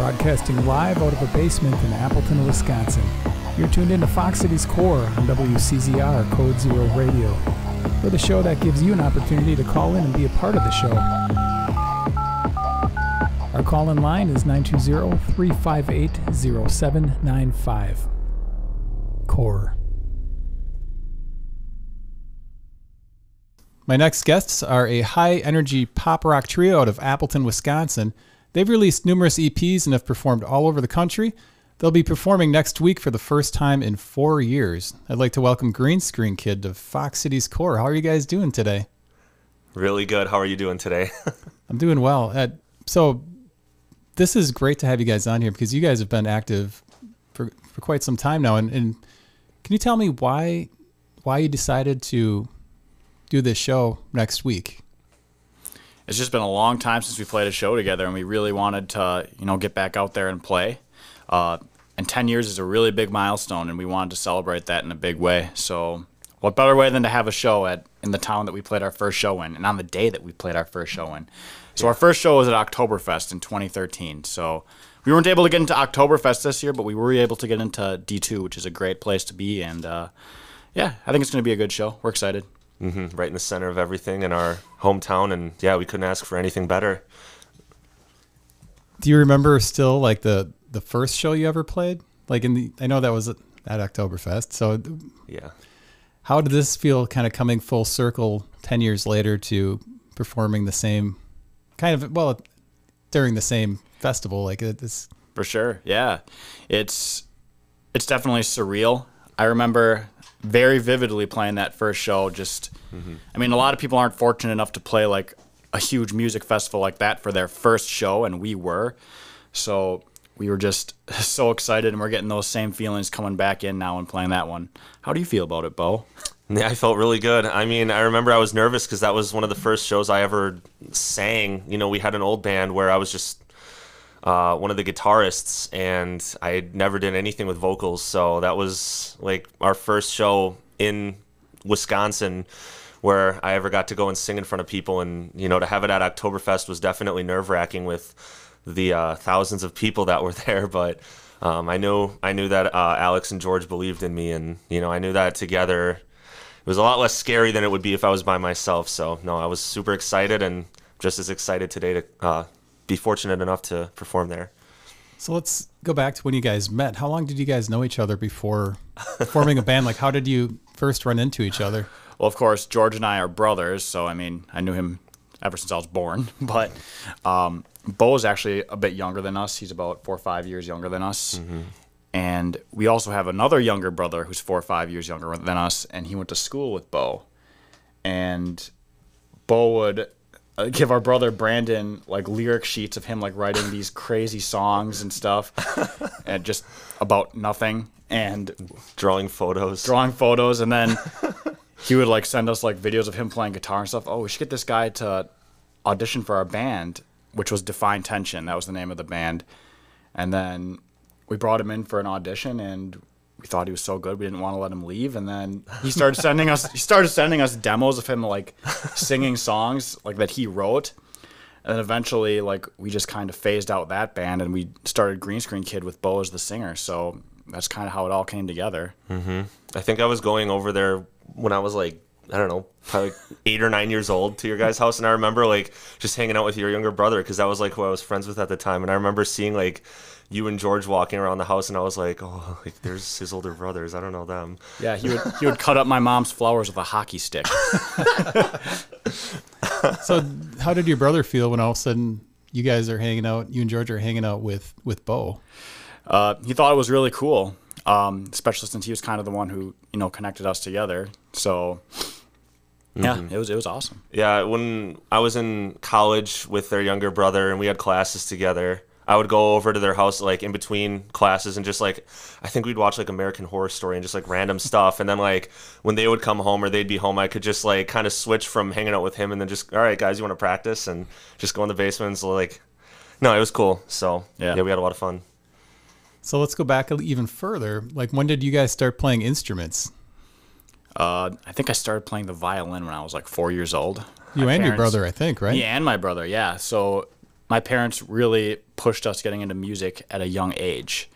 broadcasting live out of a basement in Appleton, Wisconsin. You're tuned into Fox City's Core on WCZR Code Zero Radio. We're the show that gives you an opportunity to call in and be a part of the show. Our call-in line is 920-358-0795. Core. My next guests are a high-energy pop rock trio out of Appleton, Wisconsin. They've released numerous EPs and have performed all over the country. They'll be performing next week for the first time in 4 years. I'd like to welcome Green Screen Kid to Fox City's Core. How are you guys doing today? Really good. How are you doing today? I'm doing well. So this is great to have you guys on here because you guys have been active for quite some time now. And can you tell me why you decided to do this show next week? It's just been a long time since we played a show together, and we really wanted to, get back out there and play. And 10 years is a really big milestone, and we wanted to celebrate that in a big way. So what better way than to have a show in the town that we played our first show in, and on the day that we played our first show in. So our first show was at Oktoberfest in 2013. So we weren't able to get into Oktoberfest this year, but we were able to get into D2, which is a great place to be. And yeah, I think it's going to be a good show. We're excited. Mm-hmm. Right in the center of everything in our hometown, and yeah, we couldn't ask for anything better. Do you remember still like the first show you ever played? Like I know that was at Oktoberfest. So yeah, how did this feel, kind of coming full circle 10 years later to performing the same during the same festival? Like this. For sure, yeah, it's definitely surreal. I remember very vividly playing that first show. I mean, a lot of people aren't fortunate enough to play like a huge music festival like that for their first show, and we were. So we were just so excited, and we're getting those same feelings coming back in now and playing that one. How do you feel about it, Beau? Yeah, I felt really good. I mean, I remember I was nervous because that was one of the first shows I ever sang. We had an old band where I was just one of the guitarists, and I never did anything with vocals. So that was like our first show in Wisconsin where I ever got to go and sing in front of people. And, to have it at Oktoberfest was definitely nerve-wracking with the thousands of people that were there. But I knew that Alex and George believed in me, and, I knew that together it was a lot less scary than it would be if I was by myself. So, no, I was super excited, and just as excited today to be fortunate enough to perform there. So let's go back to when you guys met. How long did you guys know each other before forming a band? Like, how did you first run into each other? Well, of course, George and I are brothers, so I mean, I knew him ever since I was born. But Beau's actually a bit younger than us. He's about 4 or 5 years younger than us. Mm-hmm. And we also have another younger brother who's 4 or 5 years younger than us, and he went to school with Beau. And Beau would give our brother Brandon like lyric sheets of him like writing these crazy songs and stuff, and just about nothing, and drawing photos, and then he would like send us like videos of him playing guitar and stuff. Oh, we should get this guy to audition for our band, which was Define Tension. That was the name of the band. And then we brought him in for an audition, and we thought he was so good we didn't want to let him leave. And then he started sending us demos of him like singing songs like that he wrote. And then eventually like we just kind of phased out that band, and we started Green Screen Kid with Beau as the singer. So that's kind of how it all came together. Mm-hmm. I think I was going over there when I was like, I don't know, probably like 8 or 9 years old to your guys' house. And I remember like just hanging out with your younger brother, because that was like who I was friends with at the time. And I remember seeing like you and George walking around the house, and I was like, oh, like there's his older brothers. I don't know them. Yeah, he would cut up my mom's flowers with a hockey stick. So how did your brother feel when all of a sudden you guys are hanging out, you and George are hanging out with Beau? He thought it was really cool, especially since he was kind of the one who, connected us together. So yeah, mm-hmm. it was awesome. Yeah, when I was in college with their younger brother and we had classes together, I would go over to their house like in between classes and just like, I think we'd watch like American Horror Story and just like random stuff. And then like when they would come home or they'd be home, I could just like kind of switch from hanging out with him and then just, all right, guys, you want to practice? And just go in the basement. And so like, no, it was cool. So yeah, we had a lot of fun. So let's go back even further. Like, when did you guys start playing instruments? I think I started playing the violin when I was like 4 years old. You and your brother, I think, right? Me and my brother, yeah. So my parents really pushed us getting into music at a young age.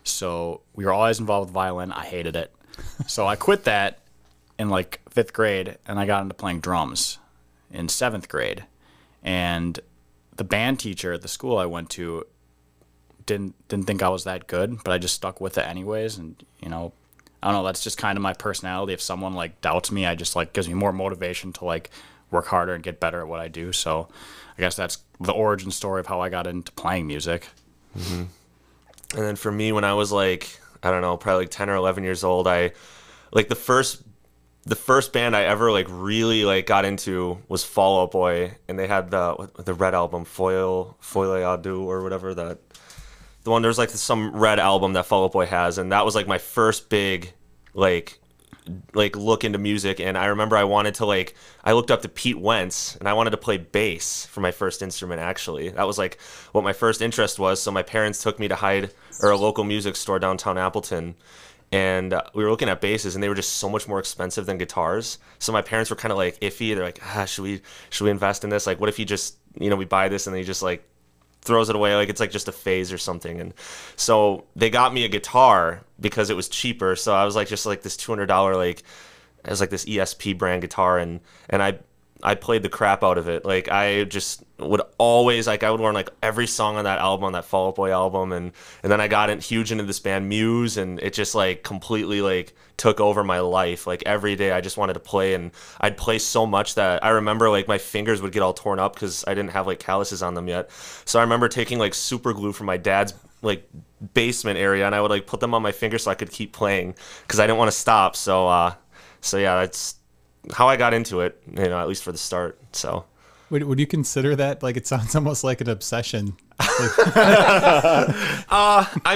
So we were always involved with violin. I hated it. So I quit that in like 5th grade, and I got into playing drums in 7th grade. And the band teacher at the school I went to didn't think I was that good, but I just stuck with it anyways. And, you know, I don't know, that's just kind of my personality. If someone like doubts me, I just like gives me more motivation to like work harder and get better at what I do. So I guess that's the origin story of how I got into playing music. Mm-hmm. And then for me, when I was like, I don't know, probably like 10 or 11 years old, I like the first band I ever like really like got into was Fall Out Boy, and they had the red album Foil Adu or whatever the one. There's like some red album that Fall Out Boy has, and that was like my first big like look into music. And I remember I looked up to Pete Wentz, and I wanted to play bass for my first instrument. Actually, that was like what my first interest was. So my parents took me to a local music store downtown Appleton, and we were looking at basses, and they were just so much more expensive than guitars. So my parents were kind of like iffy. They're like, should we invest in this? Like, what if you just, you know, we buy this and then he just like throws it away, like it's like just a phase or something. And so they got me a guitar because it was cheaper. So I was like, just like this $200 like, it was like this ESP brand guitar, and I played the crap out of it. Like I just would always like, I would learn like every song on that album, on that Fall Out Boy album, and then I got huge into this band Muse, and it just like completely like took over my life. Like every day I just wanted to play, and I'd play so much that I remember like my fingers would get all torn up because I didn't have like calluses on them yet. So I remember taking like super glue from my dad's like basement area, and I would like put them on my fingers so I could keep playing because I didn't want to stop. So yeah, that's how I got into it, you know, at least for the start. So would you consider that like, it sounds almost like an obsession? I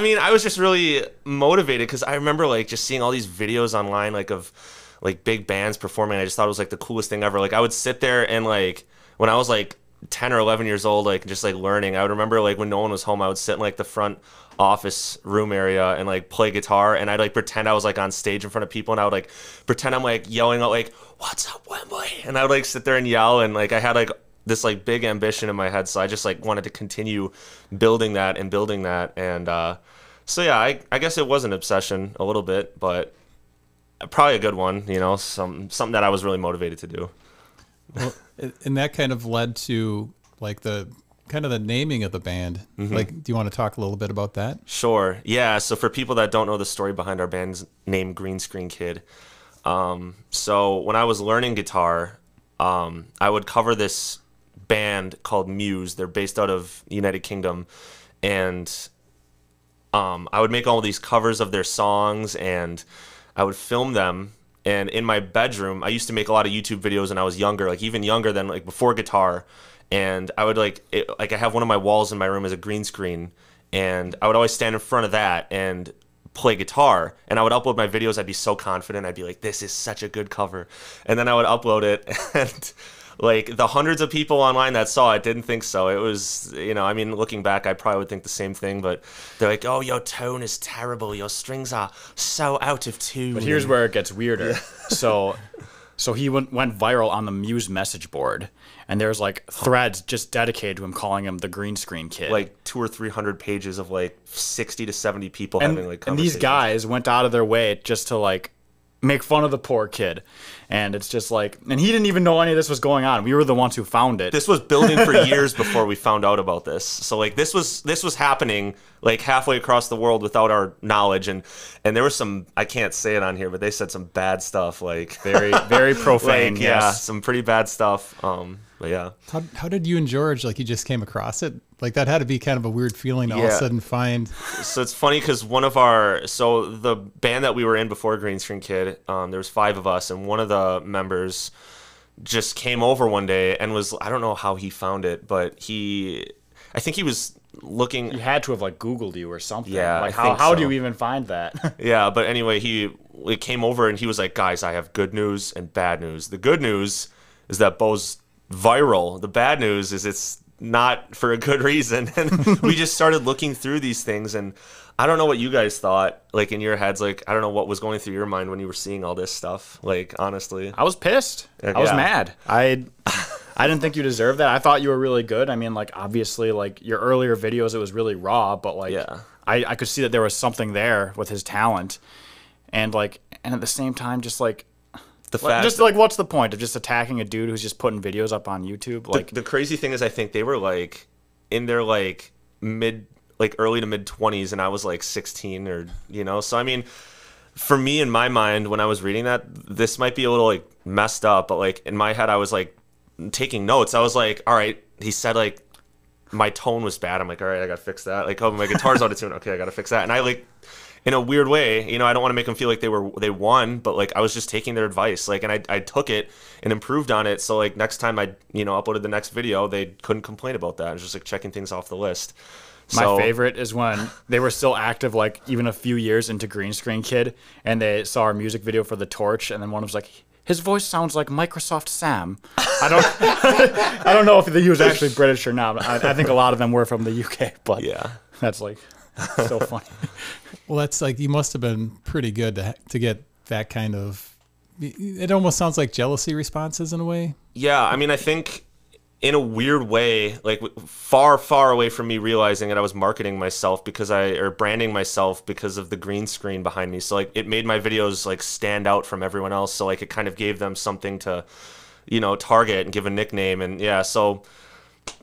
mean, I was just really motivated because I remember like just seeing all these videos online like of like big bands performing. I just thought it was like the coolest thing ever. Like I would sit there and like when I was like 10 or 11 years old, like just like learning, I would remember like when no one was home, I would sit in like the front office room area and like play guitar, and I'd like pretend I was like on stage in front of people, and I would like pretend I'm like yelling out like, "What's up, Wembley?" And I would like sit there and yell, and like I had like this like big ambition in my head, so I just like wanted to continue building that. And so yeah, I guess it was an obsession a little bit, but probably a good one, you know, something that I was really motivated to do. Well, and that kind of led to like the naming of the band. Mm-hmm. Like, do you want to talk a little bit about that? Sure. Yeah. So for people that don't know the story behind our band's name, Green Screen Kid, so when I was learning guitar, I would cover this band called Muse. They're based out of United Kingdom, and I would make all these covers of their songs, and I would film them. And in my bedroom, I used to make a lot of YouTube videos when I was younger, like even younger than like before guitar. And I would like I have one of my walls in my room as a green screen, and I would always stand in front of that and play guitar. And I would upload my videos. I'd be so confident. I'd be like, "This is such a good cover," and then I would upload it, and like the hundreds of people online that saw it didn't think so. It was, you know, I mean, looking back, I probably would think the same thing, but they're like, "Oh, your tone is terrible. Your strings are so out of tune." But here's where it gets weirder. Yeah. So he went viral on the Muse message board, and there's like threads just dedicated to him, calling him the Green Screen Kid. Like 200 or 300 pages of like 60 to 70 people having like conversations. And these guys went out of their way just to like make fun of the poor kid. And it's just like, and he didn't even know any of this was going on. We were the ones who found it. This was building for years before we found out about this. So like this was happening like halfway across the world without our knowledge. And there was some, I can't say it on here, but they said some bad stuff, like very, very profane. Like, yes. Yeah, some pretty bad stuff. But yeah. How did you and George, like, you just came across it? Like, that had to be kind of a weird feeling to all of a sudden find. So it's funny because so the band that we were in before Green Screen Kid, there was 5 of us, and one of the members just came over one day and was, I don't know how he found it, but I think he was looking. He had to have like Googled you or something. Yeah, like how do you even find that? Yeah, but anyway, he came over and he was like, "Guys, I have good news and bad news. The good news is that Beau's viral. The bad news is it's not for a good reason." And we just started looking through these things, and I don't know what you guys thought, like in your heads, like I don't know what was going through your mind when you were seeing all this stuff. Like honestly, I was pissed. I was mad. I didn't think you deserved that. I thought you were really good. I mean, like, obviously, like, your earlier videos, it was really raw, but, like, Yeah. I could see that there was something there with his talent. And, like, and at the same time, just, like, what's the point of just attacking a dude who's just putting videos up on YouTube? Like, the crazy thing is, I think they were, like, in their, like, early to mid 20s, and I was, like, 16 or, you know? So, I mean, for me, in my mind, when I was reading that, this might be a little, like, messed up, but, like, in my head, I was, like, taking notes. I was like, all right, he said, like, my tone was bad. I'm like, all right, I gotta fix that. Like, oh, my guitar's out of tune. Okay, I gotta fix that. And I, like, in a weird way, you know, I don't want to make them feel like they won, but, like, I was just taking their advice, like, and I took it and improved on it. So, like, next time I, you know, uploaded the next video, they couldn't complain about that. I was just, like, checking things off the list. My favorite is when they were still active, like, even a few years into Green Screen Kid, and they saw our music video for The Torch, and then one was like, his voice sounds like Microsoft Sam. I don't know if he was actually British or not. I think a lot of them were from the UK, but yeah, that's, like, so funny. Well, that's, like, you must have been pretty good to get that kind of, it almost sounds like jealousy responses in a way. Yeah, I mean, I think in a weird way, like, far, far away from me realizing that I was marketing myself or branding myself because of the green screen behind me. So, like, it made my videos, like, stand out from everyone else. So, like, it kind of gave them something to, you know, target and give a nickname. And yeah, so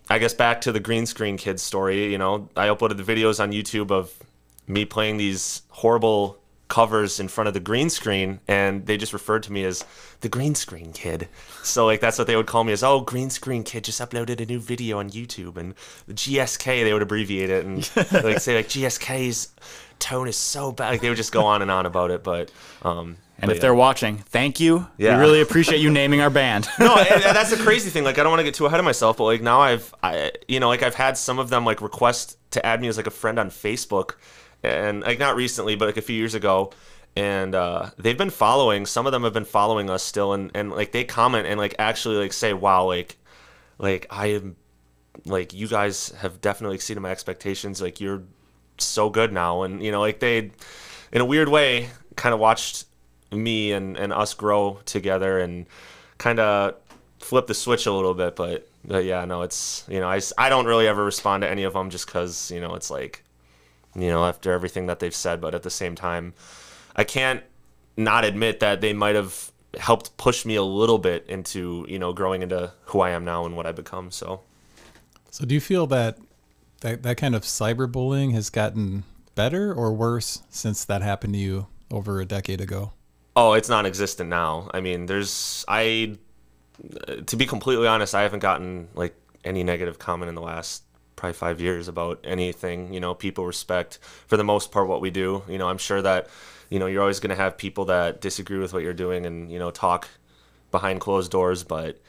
I guess back to the Green Screen Kid story, you know, I uploaded the videos on YouTube of me playing these horrible covers in front of the green screen, and they just referred to me as the Green Screen Kid. So, like, that's what they would call me, as, oh, Green Screen Kid just uploaded a new video on YouTube. And the GSK, they would abbreviate it and like say, like, GSK's tone is so bad. Like, they would just go on and on about it. But and if they're watching, thank you. Yeah. We really appreciate you naming our band. No, and that's the crazy thing. Like, I don't want to get too ahead of myself, but, like, now I've had some of them, like, request to add me as, like, a friend on Facebook. And, like, not recently, but, like, a few years ago, and they've been following. Some of them have been following us still, and like, they comment and, like, actually, like, say, wow, like I am, like, you guys have definitely exceeded my expectations. Like, you're so good now. And, you know, like, they, in a weird way, kind of watched me and us grow together and kind of flip the switch a little bit. But yeah, no, it's, you know, I don't really ever respond to any of them just because, you know, it's like, you know, after everything that they've said, but at the same time, I can't not admit that they might have helped push me a little bit into, you know, growing into who I am now and what I become. So do you feel that kind of cyberbullying has gotten better or worse since that happened to you over a decade ago? Oh, it's non-existent now. I mean, to be completely honest, I haven't gotten, like, any negative comment in the last probably 5 years about anything. You know, people respect, for the most part, what we do. You know, I'm sure that, you know, you're always going to have people that disagree with what you're doing and, you know, talk behind closed doors. But,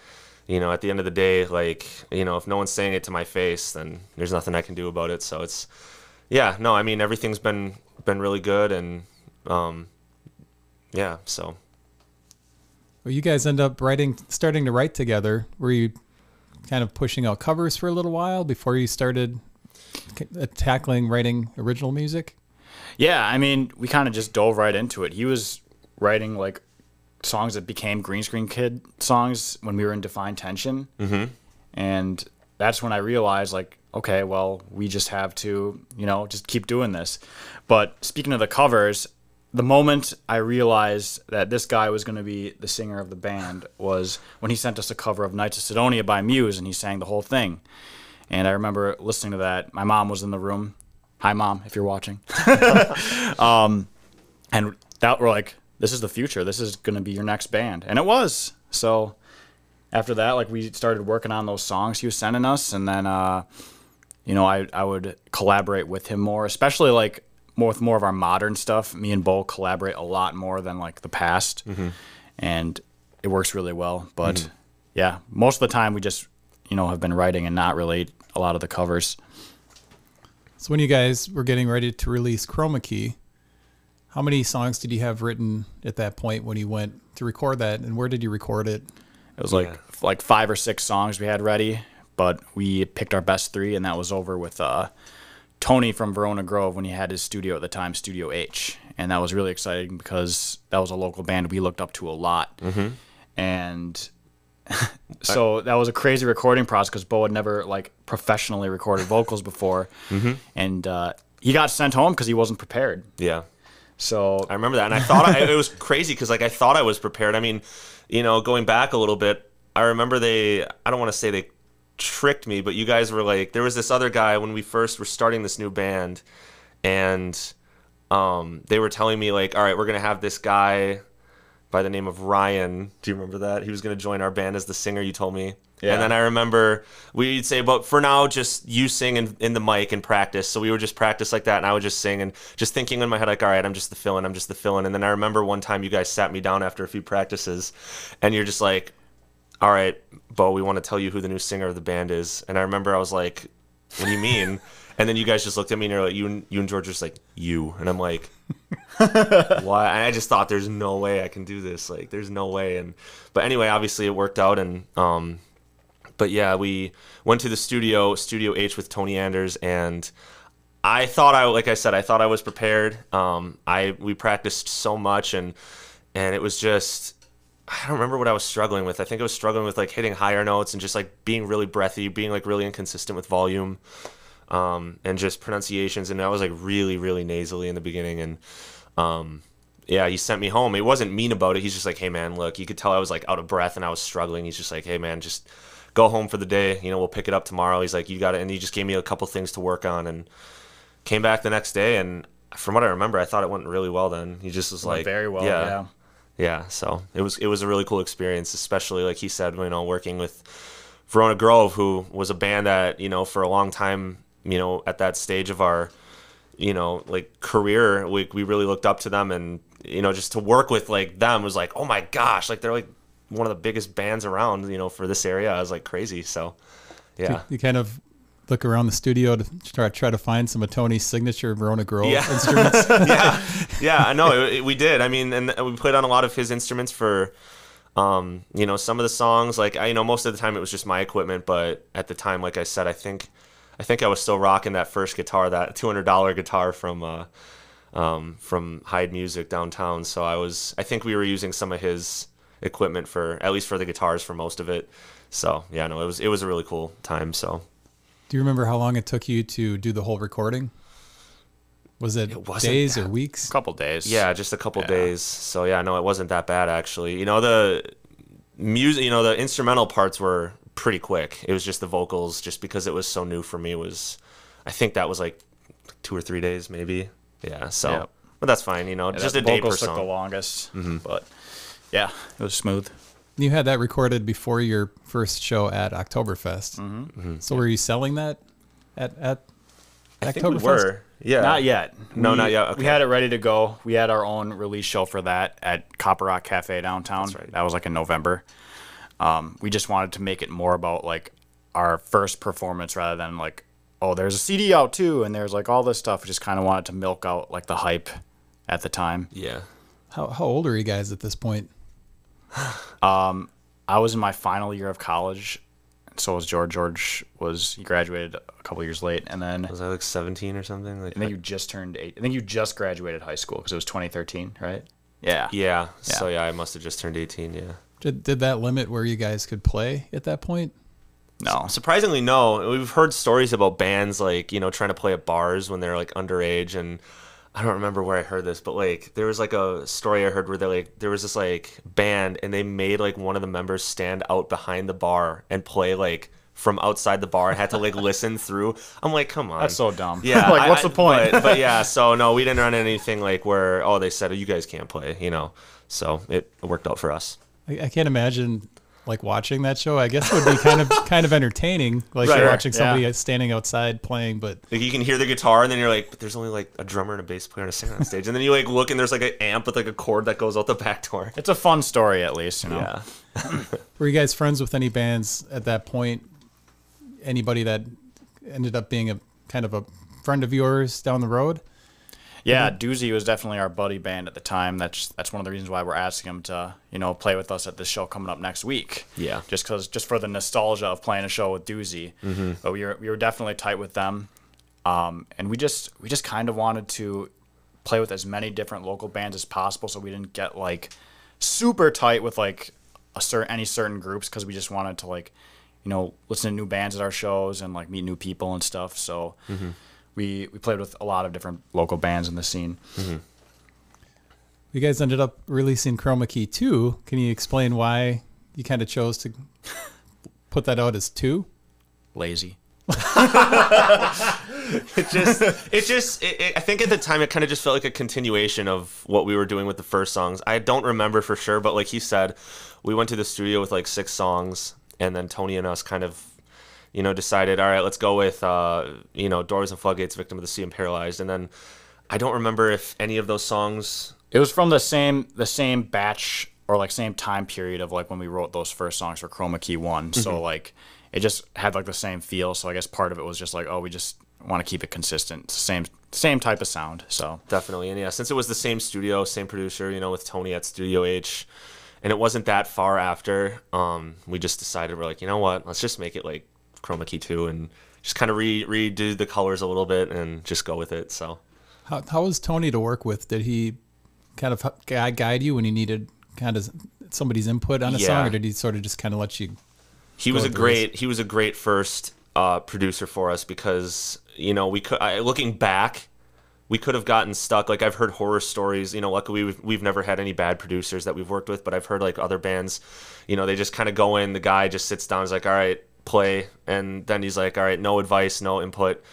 you know, at the end of the day, like, you know, if no one's saying it to my face, then there's nothing I can do about it. So it's, yeah, no, I mean, everything's been really good. And, yeah, so. Well, you guys end up starting to write together. Were you kind of pushing out covers for a little while before you started tackling writing original music? Yeah, I mean, we kind of just dove right into it. He was writing, like, songs that became Green Screen Kid songs when we were in Defined Tension. Mm-hmm. And that's when I realized, like, okay, well, we just have to, you know, just keep doing this. But speaking of the covers, the moment I realized that this guy was going to be the singer of the band was when he sent us a cover of Knights of Sidonia by Muse, and he sang the whole thing. And I remember listening to that. My mom was in the room. Hi, Mom, if you're watching. And that, we're like, this is the future. This is going to be your next band. And it was. So after that, like, we started working on those songs he was sending us. And then, you know, I would collaborate with him more, especially, like, with more of our modern stuff. Me and Beau collaborate a lot more than, like, the past. Mm-hmm. And it works really well. But, yeah, most of the time we just, you know, have been writing and not really a lot of the covers. So when you guys were getting ready to release Chroma Key, how many songs did you have written at that point when you went to record that, and where did you record it? It was like 5 or 6 songs we had ready, but we picked our best 3, and that was over with Tony from Verona Grove when he had his studio at the time, Studio H. And that was really exciting because that was a local band we looked up to a lot. Mm-hmm. And So that was a crazy recording process because Beau had never like professionally recorded vocals before, and he got sent home because he wasn't prepared. Yeah. So I remember that, and I thought it was crazy because like I thought I was prepared. I mean, you know, going back a little bit, I remember I don't want to say they tricked me, but you guys were like, there was this other guy when we first were starting this new band, and they were telling me like, all right, we're gonna have this guy by the name of Rian. Do you remember that? He was gonna join our band as the singer. You told me. Yeah. And then I remember we'd say, but for now, just you sing in the mic and practice. So we would just practice like that, and I would just sing and just thinking in my head like, all right, I'm just the fill-in, I'm just the fill-in. And then I remember one time you guys sat me down after a few practices, and you're just like, all right, Beau, we want to tell you who the new singer of the band is. And I remember I was like, what do you mean? And then you guys just looked at me and you're like, you and George are just like, you. And I'm like, why? And I just thought, there's no way I can do this. Like, there's no way. But anyway, obviously it worked out. And but yeah, we went to the Studio H with Tony Anders, and I thought like I said, I thought I was prepared. We practiced so much, and it was just, I don't remember what I was struggling with. I think I was struggling with like hitting higher notes and just like being really breathy, being like really inconsistent with volume, and just pronunciations. And I was like really, really nasally in the beginning. And yeah, he sent me home. He wasn't mean about it. He's just like, hey man, look, you could tell I was like out of breath and I was struggling. He's just like, hey man, just go home for the day. You know, we'll pick it up tomorrow. He's like, you got it. And he just gave me a couple things to work on, and came back the next day. And from what I remember, I thought it went really well then. He just was like, very well. Yeah. Yeah, so it was a really cool experience, especially like he said, you know, working with Verona Grove, who was a band that, you know, for a long time, you know, at that stage of our, you know, like career, we really looked up to them, and you know, just to work with like them was like, oh my gosh, like they're like one of the biggest bands around, you know, for this area. I was like crazy. So yeah, you kind of look around the studio to try to find some of Tony's signature Verona Grove instruments. Yeah, I know we did. I mean, and we played on a lot of his instruments for, you know, some of the songs. Like you know, most of the time it was just my equipment, but at the time, like I said, I think I was still rocking that first guitar, that $200 guitar from Hyde Music downtown. So I think we were using some of his equipment at least for the guitars for most of it. So yeah, no, it was a really cool time. So. Do you remember how long it took you to do the whole recording? Was it days or weeks? A couple days. Yeah, just a couple days. So yeah, no, it wasn't that bad actually. You know, the music, you know, the instrumental parts were pretty quick. It was just the vocals, just because it was so new for me, I think that was like 2 or 3 days maybe. Yeah, so but that's fine, you know, just a day per song. Vocals took the longest, but yeah, it was smooth. You had that recorded before your first show at Oktoberfest. So were you selling that at I Oktoberfest? think we were. Yeah. Not yet. No, not yet. Okay. We had it ready to go. We had our own release show for that at Copper Rock Cafe downtown. That's right. That was like in November. We just wanted to make it more about like our first performance rather than like, oh, there's a CD out too, and there's like all this stuff. We just kind of wanted to milk out like the hype at the time. Yeah. How old are you guys at this point? I was in my final year of college. So was George. He graduated a couple years late, and then was I like 17 or something? Like, I think you just turned 8. I think you just graduated high school because it was 2013, right? Yeah. Yeah. So yeah, I must have just turned 18. Yeah. Did that limit where you guys could play at that point? No. Surprisingly, no. We've heard stories about bands like, you know, trying to play at bars when they're like underage, and I don't remember where I heard this, but like there was like a story I heard where there was this like band, and they made like one of the members stand out behind the bar and play like from outside the bar and had to like listen through. I'm like, come on. That's so dumb. Yeah. Like, what's the point? But yeah, so no, we didn't run anything like where, oh, they said, oh, you guys can't play, you know. So it worked out for us. I can't imagine like watching that show. I guess it would be kind of entertaining, like Right, you're right, watching somebody standing outside playing, but like you can hear the guitar, and then you're like, but there's only like a drummer and a bass player and a singer on stage, and then you like look, and there's like an amp with like a cord that goes out the back door. It's a fun story, at least, you know. Yeah. were you guys friends with any bands at that point? Anybody that ended up being a kind of a friend of yours down the road? Yeah, Doozey was definitely our buddy band at the time. That's one of the reasons why we're asking him to, you know, play with us at this show coming up next week. Yeah. Just for the nostalgia of playing a show with Doozey. But we were definitely tight with them, and we just kind of wanted to play with as many different local bands as possible, so we didn't get like super tight with like any certain groups because we just wanted to like, listen to new bands at our shows and like meet new people and stuff. So we played with a lot of different local bands in the scene. You guys ended up releasing Chroma Key II. Can you explain why you kind of chose to put that out as 2? Lazy. I think at the time it kind of just felt like a continuation of what we were doing with the first songs. I don't remember for sure, but like he said, we went to the studio with like 6 songs, and then Tony and us kind of, decided, all right, let's go with, Doors and Floodgates, Victim of the Sea, and Paralyzed. And then I don't remember if any of those songs. It was from the same batch or like same time period of like when we wrote those first songs for Chroma Key I. So like it just had like the same feel. So I guess part of it was just like, we just want to keep it consistent. It's the same type of sound. So definitely. And yeah, since it was the same studio, same producer, with Tony at Studio H, and it wasn't that far after, we just decided, we're like, you know what, let's just make it like Chroma Key II and just kind of redo the colors a little bit and just go with it. So how was Tony to work with? Did he kind of guide you when you needed kind of somebody's input on a song, or did he sort of just kind of let you? He was a great first producer for us because looking back, we could have gotten stuck. Like I've heard horror stories. Luckily we've never had any bad producers that we've worked with, but I've heard like other bands, they just kind of go in. The guy just sits down, is like, all right, play, and then he's like, all right, no advice, no input.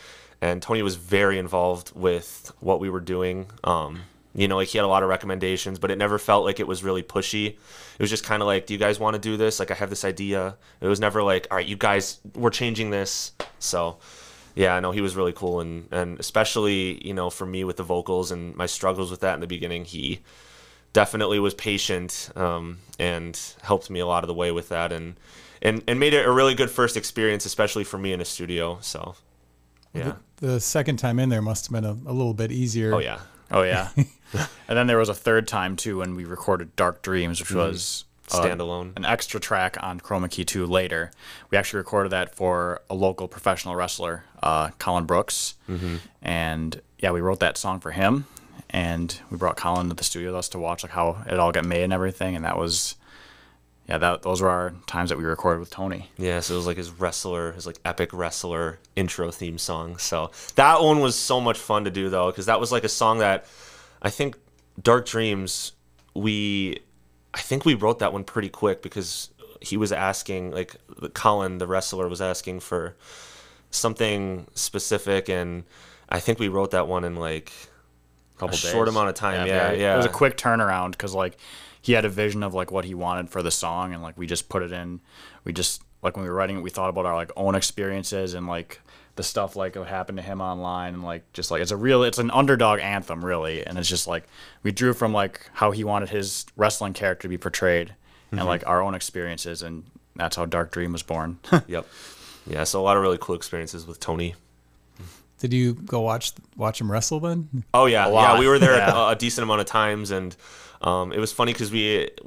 And Tony was very involved with what we were doing. Like he had a lot of recommendations, but it never felt like it was really pushy. It was just kind of like, do you guys want to do this? Like I have this idea. It was never like, all right, you guys, we're changing this. So yeah, no, he was really cool. And especially, for me with the vocals and my struggles with that in the beginning, he definitely was patient and helped me a lot of the way with that and made it a really good first experience, especially for me in a studio. So yeah. The second time in there must have been a little bit easier. Oh yeah. And then there was a third time too when we recorded Dark Dreams, which was standalone, an extra track on Chroma Key II later. We actually recorded that for a local professional wrestler, Colin Brooks. And yeah, we wrote that song for him, and we brought Colin to the studio with us to watch like how it all got made and everything. And that was, those were our times that we recorded with Tony. Yeah, so it was like his like epic wrestler intro theme song. So that one was so much fun to do though, because that was like a song that I think Dark Dreams, I think we wrote that one pretty quick because he was asking, like Colin, the wrestler, was asking for something specific, and I think we wrote that one in like a short amount of time. Yeah. It was a quick turnaround because like he had a vision of like what he wanted for the song, and like we just put it in. We just like when we were writing it, we thought about our like own experiences and like the stuff like what happened to him online, and like just like it's an underdog anthem really, and it's just like we drew from like how he wanted his wrestling character to be portrayed and like our own experiences, and that's how Dark Dream was born. Yep. Yeah, so a lot of really cool experiences with Tony. Did you go watch him wrestle then? Oh yeah, we were there a decent amount of times, and it was funny because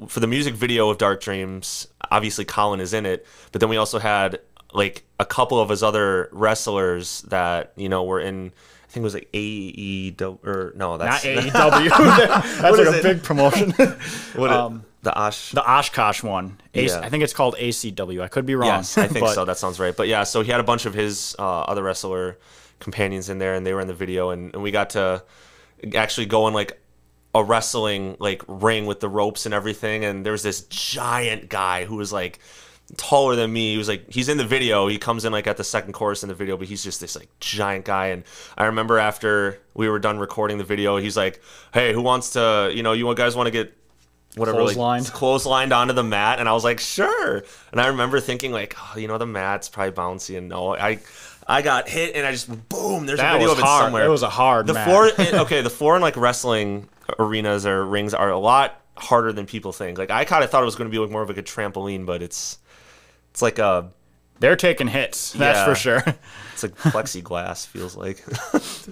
for the music video of Dark Dreams, obviously Colin is in it, but then we also had like a couple of his other wrestlers that were in. I think it was like AEW, or no, that's not AEW. That's like a big promotion. The Oshkosh one. I think it's called ACW. I could be wrong. Yes, I think so. That sounds right. But yeah, so he had a bunch of his other wrestler companions in there, and they were in the video, and we got to actually go in like a wrestling like ring with the ropes and everything, and there was this giant guy who was like taller than me. He was like, he's in the video, he comes in like at the second chorus in the video, but he's just this like giant guy. And I remember after we were done recording the video, he's like, hey, who wants to, you guys want to get whatever clotheslined onto the mat? And I was like, sure. And I remember thinking like, the mat's probably bouncy, and no, I got hit, and I just boom. There's a video of it somewhere. It was a hard mat. The floor in like wrestling arenas or rings are a lot harder than people think. Like I kind of thought it was going to be like more of like a trampoline, but it's like they're taking hits. That's for sure. It's like plexiglass, feels like.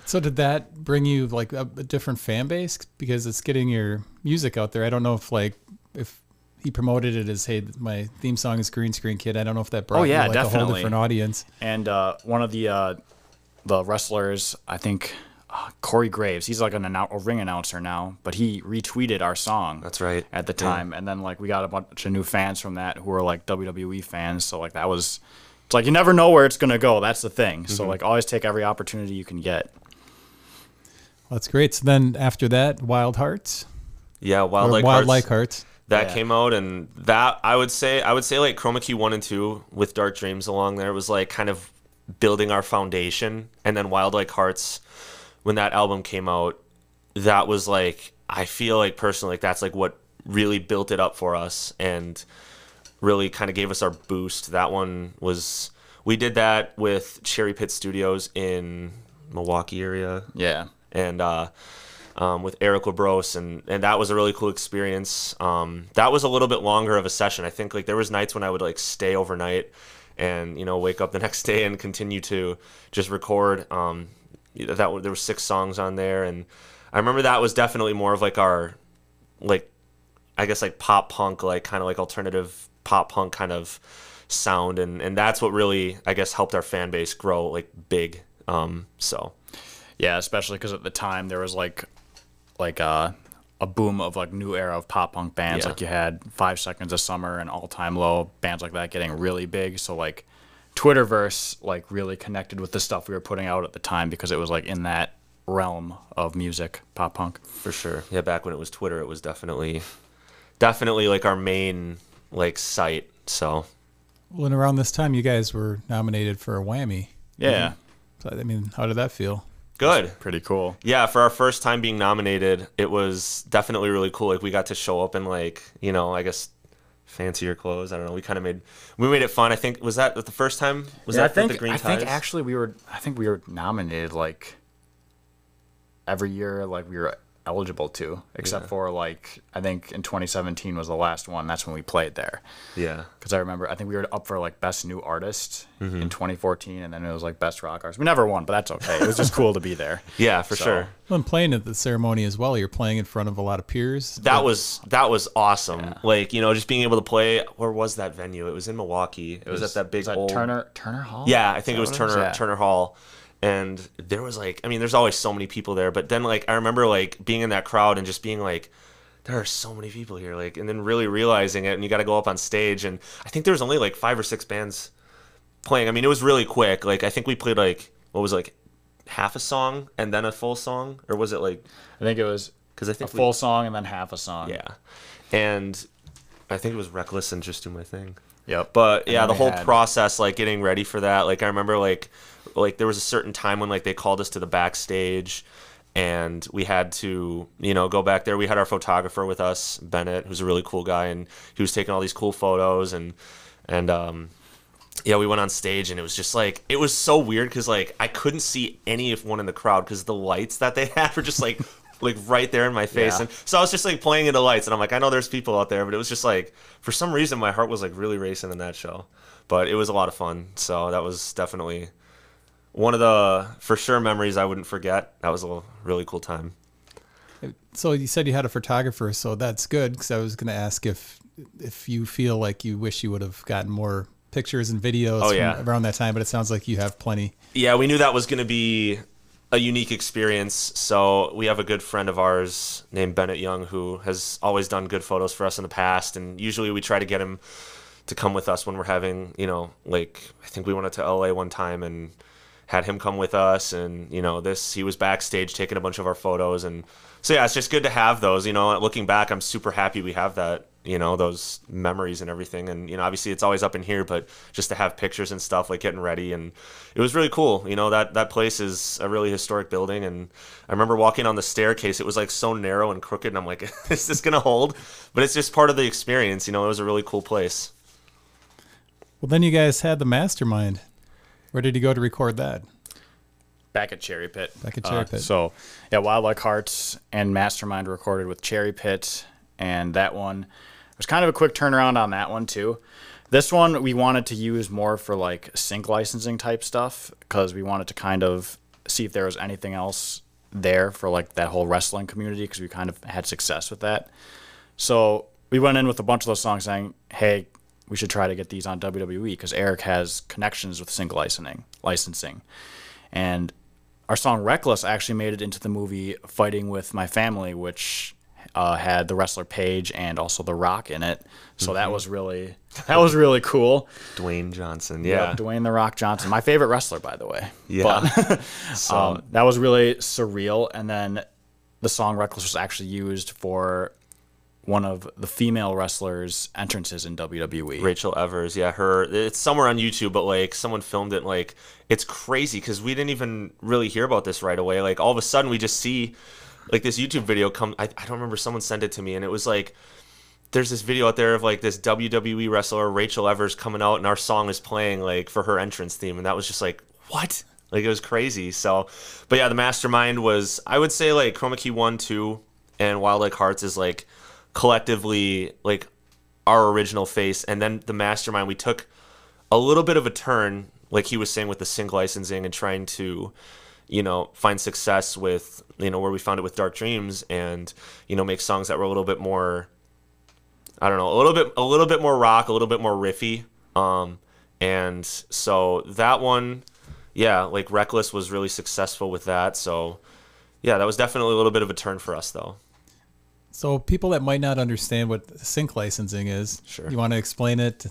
So did that bring you like a different fan base because it's getting your music out there? I don't know if he promoted it as, hey, my theme song is Green Screen Kid. I don't know if that brought you like a whole different audience. And one of the wrestlers, I think Corey Graves. He's like a ring announcer now, but he retweeted our song. That's right. At the time, and then like we got a bunch of new fans from that who were like WWE fans. So like that was, it's like you never know where it's gonna go. That's the thing. So like always take every opportunity you can get. Well, that's great. So then after that, Wild Hearts. Yeah, Wild Like Hearts. That came out, and that I would say like Chroma Key 1 and 2 with Dark Dreams along there was like kind of building our foundation, and then Wild Like Hearts, when that album came out, that was like, I feel like personally like that's like what really built it up for us and really kind of gave us our boost. That one was, we did that with Cherry Pit Studios in Milwaukee area. Yeah. And with Eric LaBrose, and that was a really cool experience. That was a little bit longer of a session. I think like there was nights when I would like stay overnight and, you know, wake up the next day and continue to just record. There were 6 songs on there, and I remember that was definitely more of like our, like, I guess like pop punk, like kind of like alternative pop punk kind of sound, and that's what really, I guess, helped our fan base grow like big. So yeah, especially because at the time there was like a boom of like new era of pop punk bands. Like you had 5 Seconds of Summer and All Time Low, bands like that getting really big. So like Twitterverse like really connected with the stuff we were putting out at the time because it was like in that realm of music, pop punk. For sure. Yeah, back when it was Twitter, it was definitely like our main like site. So Well, and around this time, you guys were nominated for a WAMI. Yeah. So, I mean, how did that feel? good. Pretty cool. Yeah, for our first time being nominated, it was definitely really cool. Like we got to show up in like, you know, I guess fancier clothes. I don't know. We made it fun. I think was that the first time? Was that the Green Ties? I think actually we were nominated like every year, like we were eligible to, except for like I think in 2017 was the last one. That's when we played there. Yeah. Because I remember I think we were up for like best new artist in 2014, and then it was like best rock artist. We never won, but that's okay. It was just cool to be there. Yeah, for sure. Well, and playing at the ceremony as well, you're playing in front of a lot of peers. That was awesome. Yeah. Like, you know, just being able to play. Where was that venue? It was in Milwaukee. It was at that big old Turner Hall. Yeah, I think it was Turner Hall. And there was like, I mean, there's always so many people there, but then like I remember like being in that crowd and just being like, there are so many people here, like, and then really realizing it, and you got to go up on stage, and I think there was only like 5 or 6 bands playing. I mean, it was really quick. Like I think we played like what was it, like half a song and then a full song, or was it like? I think it was because I think a full song and then half a song. Yeah, and I think it was Reckless and Just Do My Thing. Yep. But yeah, the whole process, like getting ready for that, like I remember like there was a certain time when like they called us to the backstage and we had to, you know, go back there. We had our photographer with us, Bennett, who's a really cool guy, and he was taking all these cool photos, and yeah, we went on stage, and it was just like, it was so weird because like I couldn't see anyone in the crowd because the lights that they had were just like like right there in my face. Yeah. And so I was just like playing into lights, and I'm like, I know there's people out there, but it was just like, for some reason my heart was like really racing in that show. But it was a lot of fun. So that was definitely one of the for sure memories I wouldn't forget. That was a really cool time. So you said you had a photographer, so that's good, because I was going to ask if you feel like you wish you would have gotten more pictures and videos from around that time, but it sounds like you have plenty. Yeah, we knew that was going to be a unique experience. So we have a good friend of ours named Bennett Young who has always done good photos for us in the past, and usually we try to get him to come with us when we're having, you know, like I think we went to LA one time and had him come with us, and you know, he was backstage taking a bunch of our photos, and so yeah, it's just good to have those. You know, looking back, I'm super happy we have that, you know, those memories and everything. And you know, obviously it's always up in here, but just to have pictures and stuff, like getting ready, and it was really cool. You know, that place is a really historic building, and I remember walking on the staircase. It was like so narrow and crooked, and I'm like, is this gonna hold? But it's just part of the experience. You know, it was a really cool place. Well, then you guys had the Mastermind. Where did you go to record that? Back at Cherry Pit. Back at Cherry Pit. So, yeah, Wild Like Hearts and Mastermind recorded with Cherry Pit, and that one was kind of a quick turnaround on that one too. This one we wanted to use more for like sync licensing type stuff, because we wanted to kind of see if there was anything else there for like that whole wrestling community, because we kind of had success with that. So we went in with a bunch of those songs saying, hey, we should try to get these on WWE, because Eric has connections with sync licensing. And our song Reckless actually made it into the movie Fighting with My Family, which had the wrestler Paige and also The Rock in it. So that was really cool. Dwayne Johnson, yeah. Yep, Dwayne The Rock Johnson, my favorite wrestler, by the way. Yeah. But, that was really surreal. And then the song Reckless was actually used for one of the female wrestlers' entrances in WWE. Rachel Evers, yeah, it's somewhere on YouTube, but like someone filmed it. Like, it's crazy because we didn't even really hear about this right away. Like, all of a sudden we just see like this YouTube video come. I don't remember, someone sent it to me, and it was like, there's this video out there of like this WWE wrestler Rachel Evers coming out, and our song is playing like for her entrance theme, and that was just like, what? Like, it was crazy. So, but yeah, the Mastermind was, I would say, like Chroma Key I, II, and Wild Like Hearts is like collectively like our original face, and then the Mastermind, we took a little bit of a turn, like he was saying, with the sync licensing and trying to, you know, find success with, you know, where we found it with Dark Dreams, and, you know, make songs that were a little bit more, I don't know, a little bit more rock, a little bit more riffy. And so that one, yeah, like Reckless was really successful with that. So yeah, that was definitely a little bit of a turn for us though. So people that might not understand what sync licensing is, sure, you want to explain it?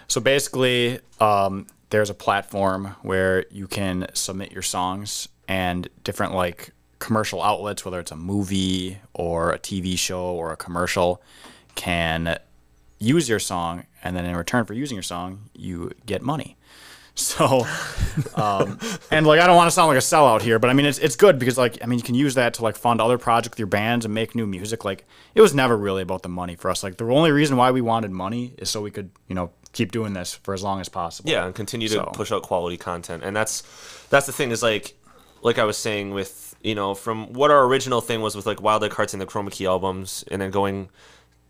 So basically, there's a platform where you can submit your songs, and different like commercial outlets, whether it's a movie or a TV show or a commercial, can use your song, and then in return for using your song, you get money. So, and like, I don't want to sound like a sellout here, but I mean, it's good because like, I mean, you can use that to like fund other projects with your bands and make new music. Like, it was never really about the money for us. Like, the only reason why we wanted money is so we could, you know, keep doing this for as long as possible. Yeah, and continue to push out quality content. And that's the thing, is like I was saying with, you know, from what our original thing was with like Wild Like Hearts and the Chroma Key albums, and then going